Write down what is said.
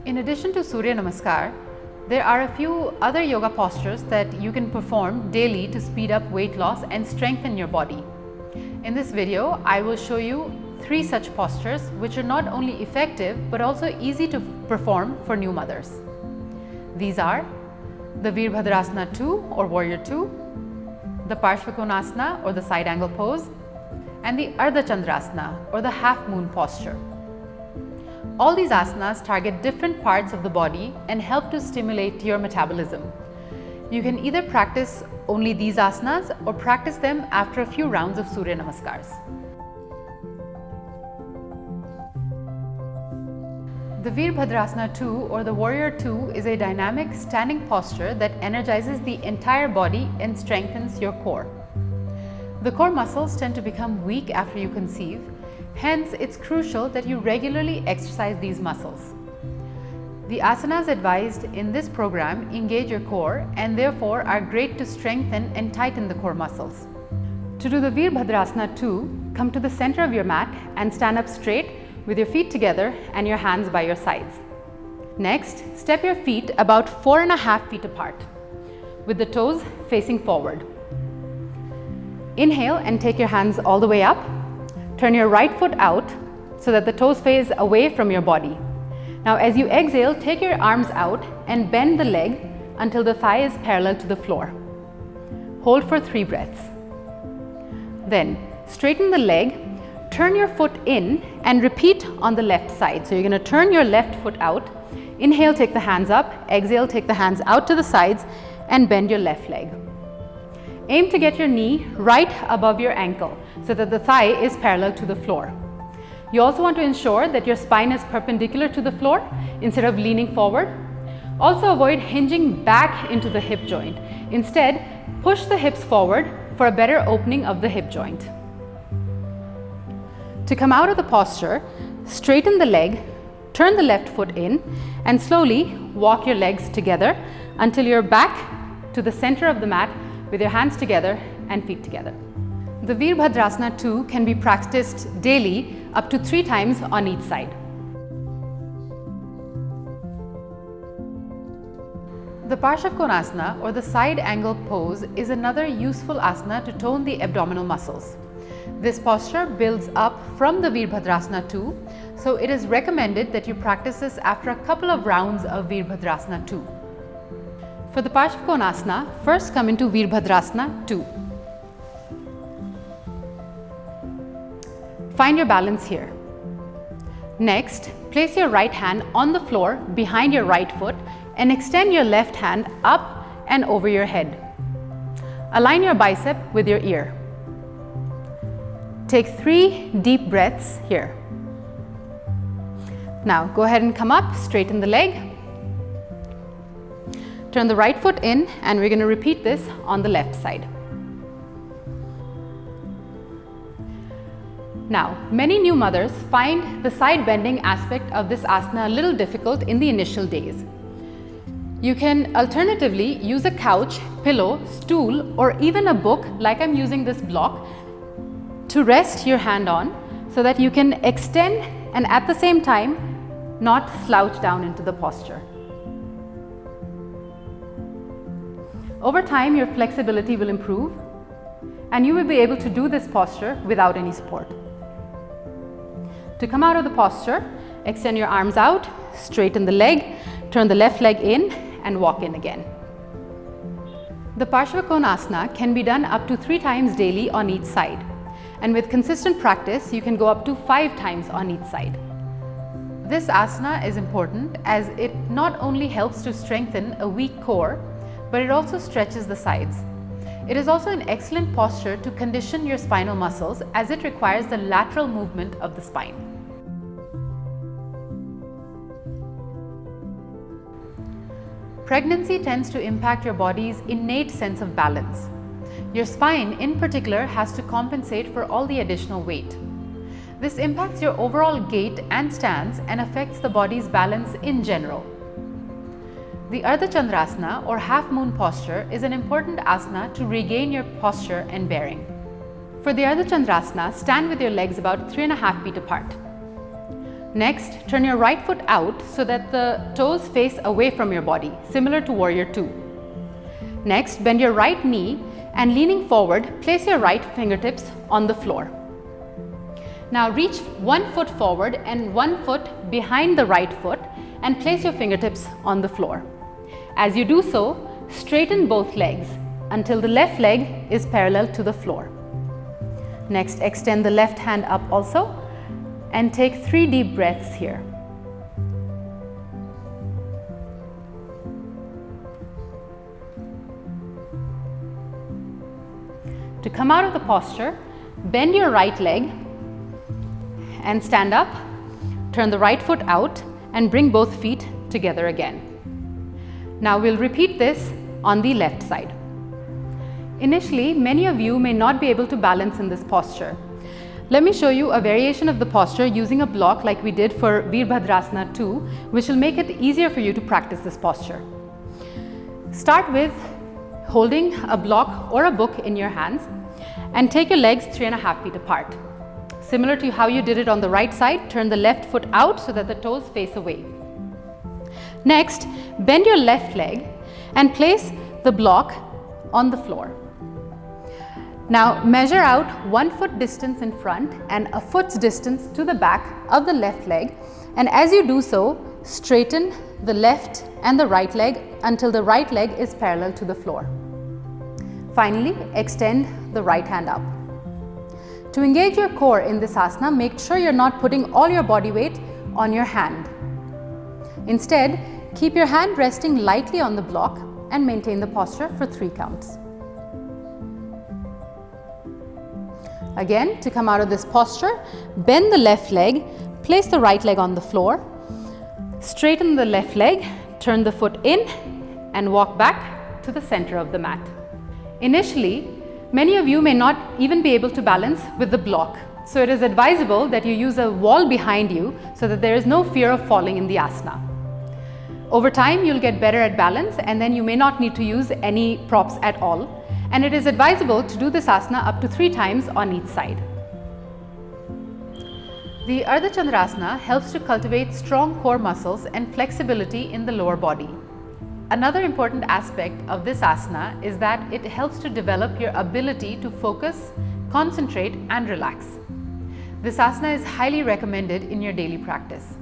In addition to Surya Namaskar, there are a few other yoga postures that you can perform daily to speed up weight loss and strengthen your body. In this video, I will show you 3 such postures which are not only effective but also easy to perform for new mothers. These are the Virbhadrasana 2 or Warrior 2, the Parsvakonasana or the side angle pose, and the Ardhachandrasana or the half moon posture. All these asanas target different parts of the body and help to stimulate your metabolism. You can either practice only these asanas or practice them after a few rounds of Surya Namaskars. The Virbhadrasana 2 or the Warrior 2 is a dynamic standing posture that energizes the entire body and strengthens your core. The core muscles tend to become weak after you conceive. Hence, it's crucial that you regularly exercise these muscles. The asanas advised in this program engage your core and therefore are great to strengthen and tighten the core muscles. To do the Virbhadrasana 2, come to the center of your mat and stand up straight with your feet together and your hands by your sides. Next, step your feet about 4.5 feet apart with the toes facing forward. Inhale and take your hands all the way up. Turn your right foot out so that the toes face away from your body. Now as you exhale, take your arms out and bend the leg until the thigh is parallel to the floor. Hold for 3 breaths. Then straighten the leg, turn your foot in and repeat on the left side. So you're going to turn your left foot out. Inhale, take the hands up. Exhale, take the hands out to the sides and bend your left leg. Aim to get your knee right above your ankle so that the thigh is parallel to the floor. You also want to ensure that your spine is perpendicular to the floor instead of leaning forward. Also avoid hinging back into the hip joint. Instead, push the hips forward for a better opening of the hip joint. To come out of the posture, straighten the leg, turn the left foot in, and slowly walk your legs together until you're back to the center of the mat with your hands together and feet together. The Virbhadrasana 2 can be practiced daily up to 3 times on each side. The Parsvakonasana or the side angle pose is another useful asana to tone the abdominal muscles. This posture builds up from the Virbhadrasana 2, so it is recommended that you practice this after a couple of rounds of Virbhadrasana 2. For the Parsvakonasana, first come into Virbhadrasana 2. Find your balance here. Next, place your right hand on the floor behind your right foot and extend your left hand up and over your head. Align your bicep with your ear. Take 3 deep breaths here. Now go ahead and come up, straighten the leg. Turn the right foot in and we're going to repeat this on the left side. Now, many new mothers find the side bending aspect of this asana a little difficult in the initial days. You can alternatively use a couch, pillow, stool, or even a book like I'm using this block to rest your hand on so that you can extend and at the same time not slouch down into the posture. Over time, your flexibility will improve and you will be able to do this posture without any support. To come out of the posture, extend your arms out, straighten the leg, turn the left leg in and walk in again. The Parsvakonasana can be done up to 3 times daily on each side. And with consistent practice, you can go up to 5 times on each side. This asana is important as it not only helps to strengthen a weak core, but it also stretches the sides. It is also an excellent posture to condition your spinal muscles as it requires the lateral movement of the spine. Pregnancy tends to impact your body's innate sense of balance. Your spine in particular has to compensate for all the additional weight. This impacts your overall gait and stance and affects the body's balance in general. The Ardhachandrasana or half moon posture is an important asana to regain your posture and bearing. For the Ardhachandrasana, stand with your legs about 3.5 feet apart. Next, turn your right foot out so that the toes face away from your body, similar to Warrior 2. Next, bend your right knee and leaning forward, place your right fingertips on the floor. Now reach one foot forward and 1 foot behind the right foot and place your fingertips on the floor. As you do so, straighten both legs until the left leg is parallel to the floor. Next, extend the left hand up also and take 3 deep breaths here. To come out of the posture, bend your right leg and stand up. Turn the right foot out and bring both feet together again. Now we'll repeat this on the left side. Initially, many of you may not be able to balance in this posture. Let me show you a variation of the posture using a block like we did for Virbhadrasana 2, which will make it easier for you to practice this posture. Start with holding a block or a book in your hands and take your legs 3.5 feet apart. Similar to how you did it on the right side, turn the left foot out so that the toes face away. Next, bend your left leg and place the block on the floor. Now measure out 1 foot distance in front and a foot's distance to the back of the left leg, and as you do so, straighten the left and the right leg until the right leg is parallel to the floor. Finally, extend the right hand up. To engage your core in this asana, make sure you're not putting all your body weight on your hand. Instead, keep your hand resting lightly on the block and maintain the posture for 3 counts. Again, to come out of this posture, bend the left leg, place the right leg on the floor, straighten the left leg, turn the foot in and walk back to the center of the mat. Initially, many of you may not even be able to balance with the block, so it is advisable that you use a wall behind you so that there is no fear of falling in the asana. Over time, you'll get better at balance and then you may not need to use any props at all. And it is advisable to do this asana up to 3 times on each side. The Ardhachandrasana helps to cultivate strong core muscles and flexibility in the lower body. Another important aspect of this asana is that it helps to develop your ability to focus, concentrate and relax. This asana is highly recommended in your daily practice.